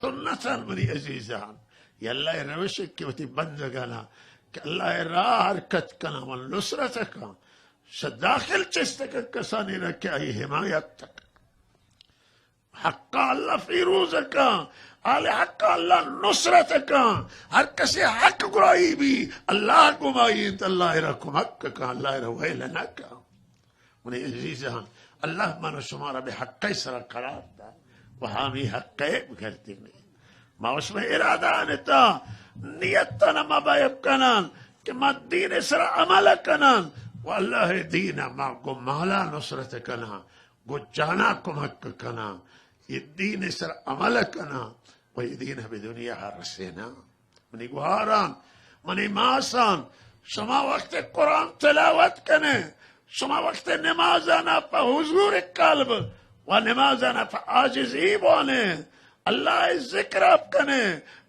سنة منی عزیزان یالله روشی که وتی بندگانا که الله راه حرکت کنا و نصرت کن داخل چستک کسانی رکه ای حمایت تک حق الله فیروزک آل حق الله نصرتک هر کسی حق گرایی بی الله گمایی انت الله را کمک کن الله را ویلنا کن منی عزیزان الله من شما را به حقی سر قرار داد و همی حقی بکردی ما اسم اراده آنتا نیتا نما باید کنن که ما دین سر عمل کنن و الله دین ما گو مالا نصرت کنن گو جانا کمک کنن یہ دین سر عمل کنن و یہ دین به دنیا رسینا منی گوهاران منی ماسان شما وقت قرآن تلاوت کنه شما وقت نمازانا پا حضور قلب و نمازانا پا عاجزی بانه اللہ ذکر آپ کنے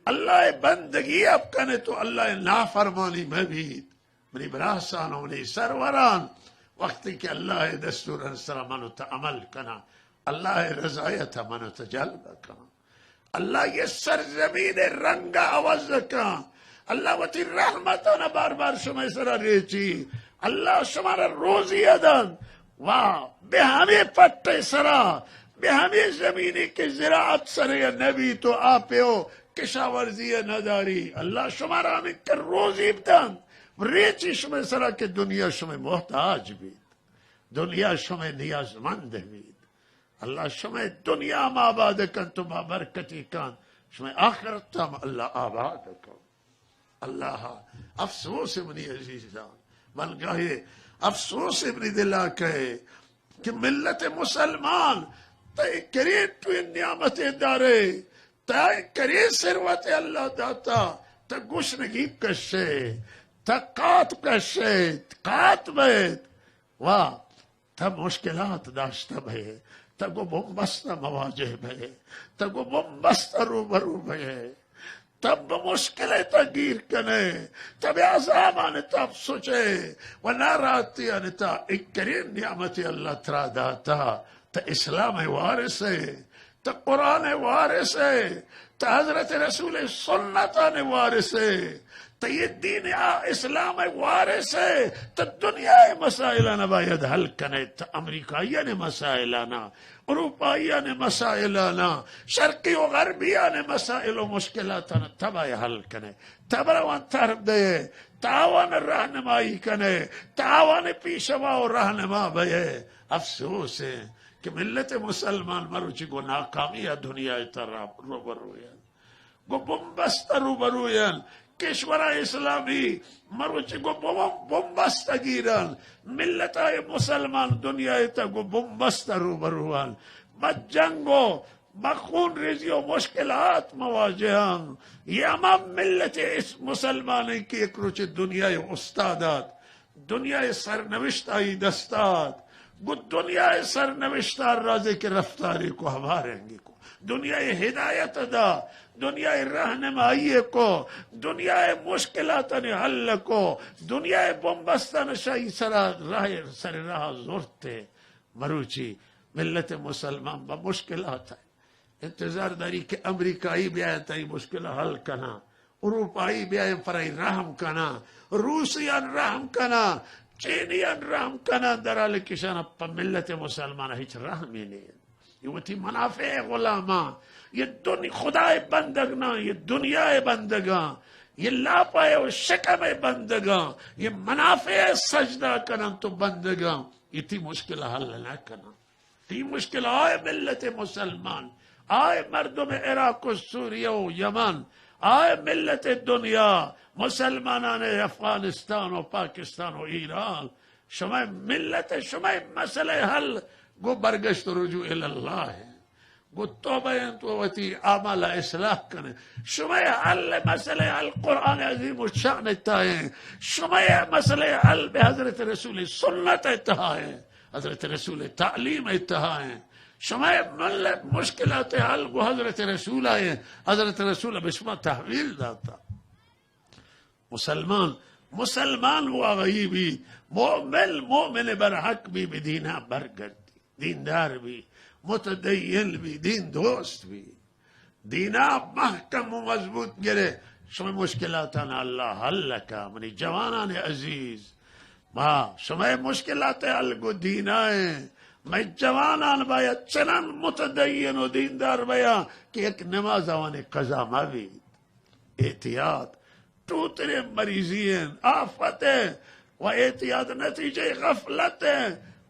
اللہ بندگی آپ کنے تو اللہ نافرمانی میں بھی منی براسان منی سروران وقتی کہ اللہ دستور انسر منو تعمل کنا اللہ رضایت منو تجلب کنا اللہ یہ سرزمین رنگ آواز کنا اللہ وتی رحمتانا بار بار شما سر ریچی اللہ شمارا روزی ادن و بے ہمیں پٹے سرا بے ہمیں زمینی کے زراعت سرے نبی تو آپے ہو کشاورزی نداری اللہ شمارا ہمیں کر روزی بدن ریچی شما سرا کہ دنیا شما محتاج بید دنیا شما نیازمند بید اللہ شما دنیا ما آباد کن تو ما برکتی کن شما آخرت تم اللہ آباد کن اللہ افسوس منی عزیزان من گاہے افسوس ابن دلہ کہے کہ ملت مسلمان تائے کرے تو نعمت دارے تائے کرے ثروت اللہ داتا تا گشنگی کشے تا قات کشے قات بیت تا مشکلات داشتا بھے تا گو بمبستا مواجہ بھے تا گو بمبستا روبرو بھے تب مشکلیں تا گیر کنے تب عذاب آنے تب سوچے و ناراتی آنے تا ایک کریم نعمتی اللہ ترا داتا تا اسلام وارث ہے تا قرآن وارث ہے تا حضرت رسول سنتان وارث ہے تا یہ دین اسلام وارث ہے تا دنیا مسائلان باید حل کنے تا امریکائیان مسائلان اروپائیان مسائلان شرقی و غربیان مسائل و مشکلاتان تبای حل کنے تبروان طرف دے تاوان رہنمائی کنے تاوان پیشوا و رہنما بے افسوس ہے کہ ملت مسلمان مروچی گو ناکامی دنیا تراب روبروین گو بمبست روبروین کشورہ اسلامی مروچی گو بمبست گیرن ملت مسلمان دنیا تا گو بمبست روبروان بجنگو بخون ریزی و مشکلات مواجہاں یہ امام ملت مسلمانی کی ایک روچی دنیا استادات دنیا سرنوشت آئی دستات گو دنیا سرنوشتار رازے کے رفتاری کو ہماریں گے کو دنیا ہدایت دا دنیا رہنمائی کو دنیا مشکلات حل کو دنیا بمبستان شاہی سر راہ زورتے مروچی ملت مسلمان با مشکلات ہے انتظار داری کہ امریکائی بھی آئے تائی مشکل حل کنا اروپائی بھی آئے پرائی رحم کنا روسیان رحم کنا چینیان رحم کنا درال کشان پا ملت مسلمان ہیچ رحمی نہیں یہ وتی منافع غلاما یہ خدا بندگنا یہ دنیا بندگاں یہ لاپائے و شکم بندگاں یہ منافع سجدہ کنا تو بندگاں یہ تھی مشکل حل نہ کنا تھی مشکل آئے ملت مسلمان آئے مردم عراق و سوریہ و یمن آئے ملت دنیا مسلمانان افغانستان و پاکستان و ایران شما ملت شما مسئلہ حل گو برگشت رجوع اللہ ہے گو توبہ تو وتی عمل اصلاح کنے شما حل مسئلہ حل قرآن عظیم و شان اتہائیں شما مسئلہ حل بے حضرت رسول سنت اتہائیں حضرت رسول تعلیم اتہائیں شما مشکلات حل گو حضرت رسول آئے حضرت رسول بشما تحویل داتا مسلمان ہوا وہی بھی مومن برحق بھی بدینہ برگردی دیندار بھی متدین بھی دین دوست بھی دينا محكم ومضبوط جري شو مشكلاتنا الله هلك مني جوانا عزيز ما شما مشکلات الگو دینائیں میں جوانان بایا چنان متدین و دیندار بایا کہ ایک نماز آوانے قضا مابید احتیاط ٹوترے مریضین آفتیں و احتیاط نتیجے غفلتیں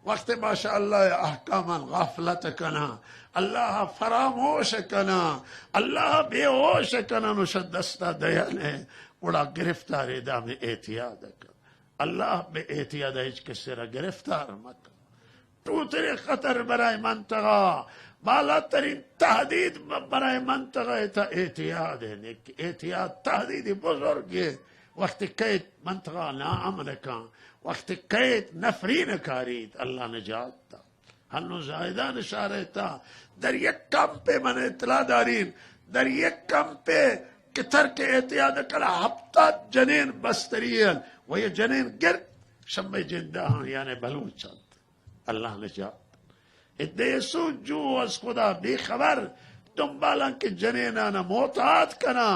وقت ماشاءاللہ احکاما غفلت کنا اللہ فراموش کنا اللہ بے ہوش کنا نشد دستا دیانے بڑا گرفتار دام احتیاط کنا اللہ بے احتیاط ہے کسی را گرفتار مت تو تیرے خطر برائے منطقہ بالا ترین تحدید برائے منطقہ تا احتیاط ہے احتیاط تحدید بزرگ ہے وقت قید منطقہ نا عمل کان وقت قید نفرین کارید اللہ نجات تا ہنو زائدان اشارہ تا در یک کم پہ من اطلاع دارین در یک کم پہ کتر کے احتیاط کلا ہفتہ جنین بستریل و یہ جنین گرد شمع جندہ ہاں یعنی بلوچت اللہ نجات ادیسو جو از خدا بے خبر دنبالا کہ جنینانا موتات کنا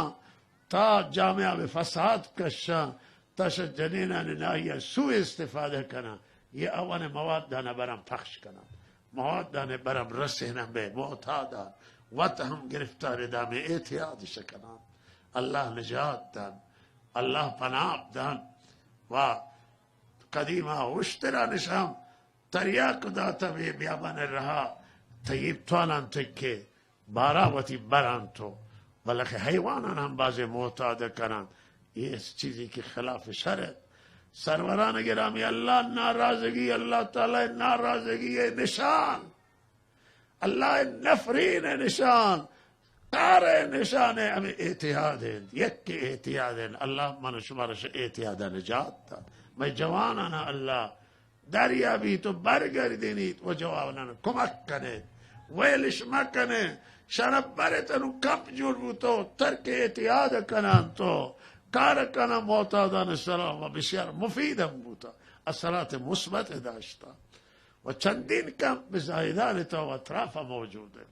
تا جامعہ بفساد کشا تا شد جنینانا ناہیا سو استفادہ کنا یہ اوان مواد دانا برام پخش کنا مواد دانا برام رسینا بے موتادا وط ہم گرفتار دا میں احتیاط شکنا اللہ نجات دان اللہ پناہ دان و قدیمہ اشترا نشام تریاک داتا بے بیابان رہا طیب توانان تکے بارا وطی بران تو بلکہ حیوانان ہم باز معتاد کنان یہ اس چیزی کی خلاف شرط سروران گرامی اللہ ناراضگی اللہ تعالی ناراضگی نشان اللہ نفرین نشان کار نشان ہمیں احتیاط ہیں یک کے احتیاط ہیں اللہ من شمارش احتیاط نجات تا میں جوانانا اللہ دریا بھی تو برگردینیت و جوانانا کمک کنے ویلش مکنے شرب برتنو کم جور بوتو ترک احتیاط کنان تو کار کنا معتادان السلام و بسیار مفیدم بوتا اثرات مثبت داشتا و چندین کم بزاہدان تو اطراف موجود ہے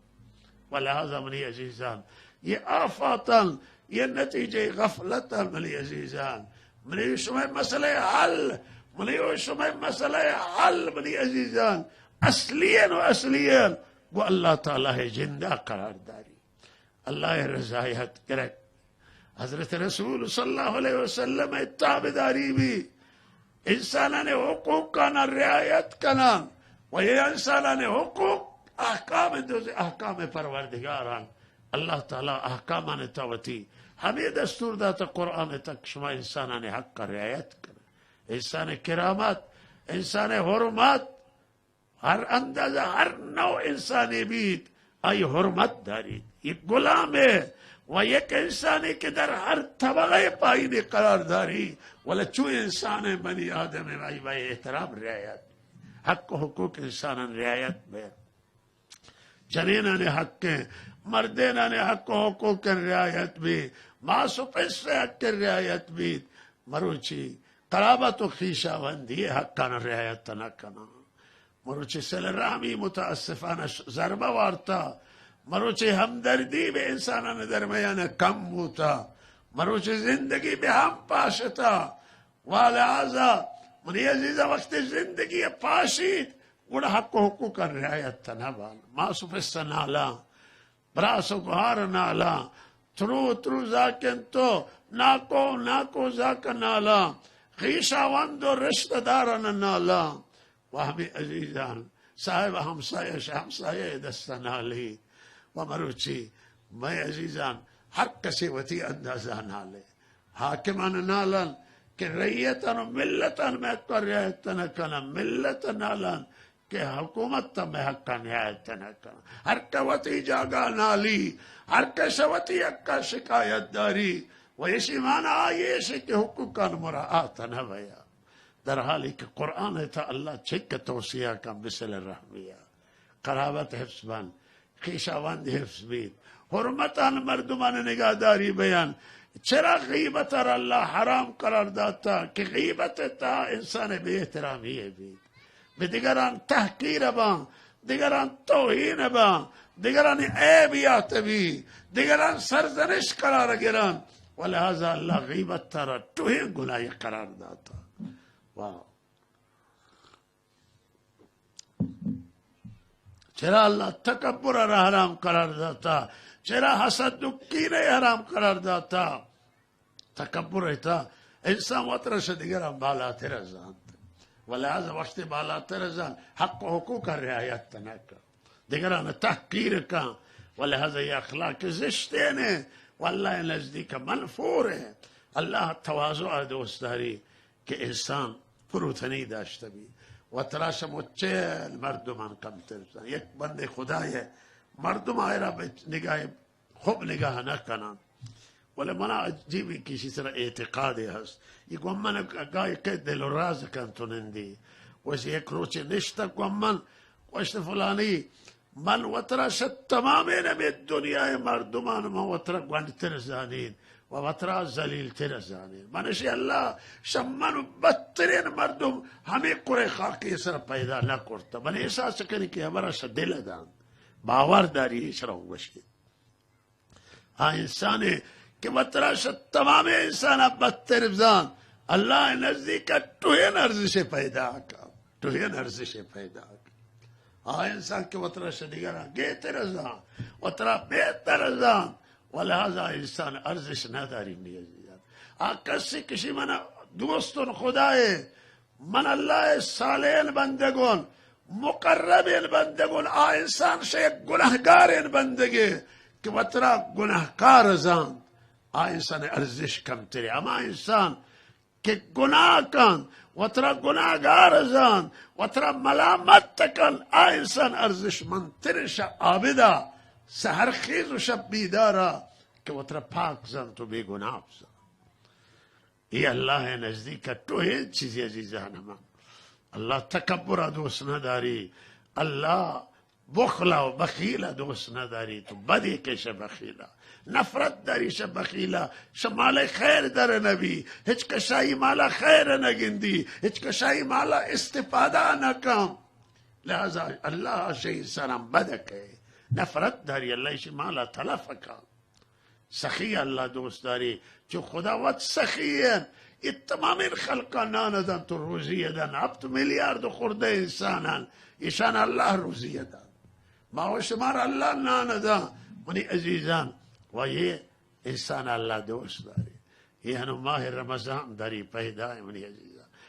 ولہذا منی عزیزان یہ آفاتاً یہ نتیجے غفلتاً منی عزیزان منی شمع مسئلہ حل منی شمع مسئلہ حل منی عزیزان اصلین و اصلین وہ اللہ تعالیٰ زندہ قرار داری اللہ رضایت کرے حضرت رسول صلی اللہ علیہ وسلم تابداری بھی انسانان حقوق کا نہ رعایت کنا و یہ انسانان حقوق احکام پروردگاران اللہ تعالیٰ احکامان توتی ہمیں دستور داتا قرآن تک شما انسانان حق کا رعایت کرے انسان کرامات انسان حرمات ہر اندازہ ہر نوع انسانی بیت آئی حرمت داری یہ غلام ہے و یک انسانی کے در ہر طبقہ پائینی قرار داری ولا چو انسان بنی آدم ہے بھائی احترام رعایت حق و حقوق انسان رعایت میں جنینان حق کے مردینان حق و حقوق کے رعایت بھی معصوم سے حق کے رعایت بھی مروچی قرابت و خیشہ بندی حق کا رعایت نہ کنا مروچی سل رامی متاسفانہ ضربہ وارتا مروچی ہمدردی بے انسانان درمیان کم ہوتا مروچی زندگی بے ہم پاشتا ولہذا منی عزیزہ وقت زندگی پاشید وڑا حق و حقوق کا رعایت تنبال معصوف السنالا براسو گوھار نالا ترو زاکن تو ناکو زاک نالا خیشہ وندو رشتہ دارن نالا وہمی عزیزان صاحب ہمسایہ دستنالی ومروچی میں عزیزان ہر کسی وتی اندازہ نالے حاکمان نالن کہ ریتن و ملتن میں کو رعایت نہ کنا ملت نالن کہ حکومت تا میں حق کا نہایت نہ کنا ہر کوتی جاگا نالی ہر کشوتی اکا شکایت داری و اسی معنی آئیے سے کہ حقوق کا مراعات نہ بیا در حالی کہ قرآن تا اللہ چک توسیہ کا مثل رحمیہ قرابت حفظ بان خیشہ وند حفظ بید حرمتان مردمان نگاہداری بیان چرا غیبت اللہ حرام قرار داتا کہ غیبت تا انسان بے احترامی بید بدگران تحقیر با دیگران توہین با دیگران عیبیات بی، دیگران سرزنش قرار گران، ولهذا الله غیبت ترا توهین گناهی قرار داتا. واو. چرا الله تکبر را حرام قرار داتا؟ چرا حسد و کینه حرام قرار داتا؟ تکبر ایتا انسان وطرش دیگران بالاتر ازاند، ولهذا وقت بالاتر ازان حق و حقوق رعایت نکن، دیگران تحقیر کن، ولهذا یہ اخلاق زشتینه والله نزدیک منفوره. الله تواضع دوست داری که انسان فروتنی داشته بی و تراش مچل مردمان کم ترسن. یک بنده خدای مردم آئیرا به نگاه خوب نگاه نکنن، ولی منا عجیبی کسی سر اعتقادی هست یکو من گاهی که دل و راز کن تونندی وش یک روچه نشتا کو من وشت فلانی من وطرا شد تمامی نمی دنیای مردمان من وطرا گوند ترزانین و وطرا زلیل ترزانین. منشی اللہ شمانو بدترین مردم ہمیں قرآن خاکی سر پیدا نکرتا. من احساس کنی که ہمارا شد دل دان باور داری شروع بشید. انسانی کہ وطرا شد تمام انسان بدتر بزان اللہ نزدیک توہین ارزش پیدا کا، توہین ارزش پیدا کا. انسان کے وطرا شدیگران گیتر ازان وطرا بہتر ازان، ولہذا انسان ارزش نداری نیازیان. کسی کسی من دوستون خدای من اللہ صالحین بندگون مقربین بندگون انسان شیخ گناہگارین بندگی کہ وطرا گناہکار ازان انسان ارزش کم تری. اما انسان کہ گناہ کن وطرا گناہگار ازان وطرا ملامت کن انسان ارزش من ترش عابدہ سحر خیز و شب بیدارا کہ وطرا پاک زن تو بے گناہ زن. یہ اللہ نزدیک تو ہے چیزی عزیزان ہمان. اللہ تکبر دوست نداری، اللہ بخلا و بخیلا دوست نداری. تو بدی کش بخیلا، نفرت داری ش بخیلا، شمال خیر در نبی، ہچ کشائی مالا خیر نگندی، ہچ کشائی مالا استفادہ نکم. لہذا اللہ شئی سرم بدک ہے، نفرت داری اللہ شئی مالا تلف کا. سخی اللہ دوست داری جو خدا وقت سخیین یہ تمام خلقہ ناندن تو روزی دن. اب تو میلیارد خورده انسانن ایشان اللہ روزی دن ما شمار اللہ ناندن. منی عزیزان و یہ انسان اللہ دوست داری. یہ ہنو ماہ رمضان داری پیدا ہے منی عزیزان.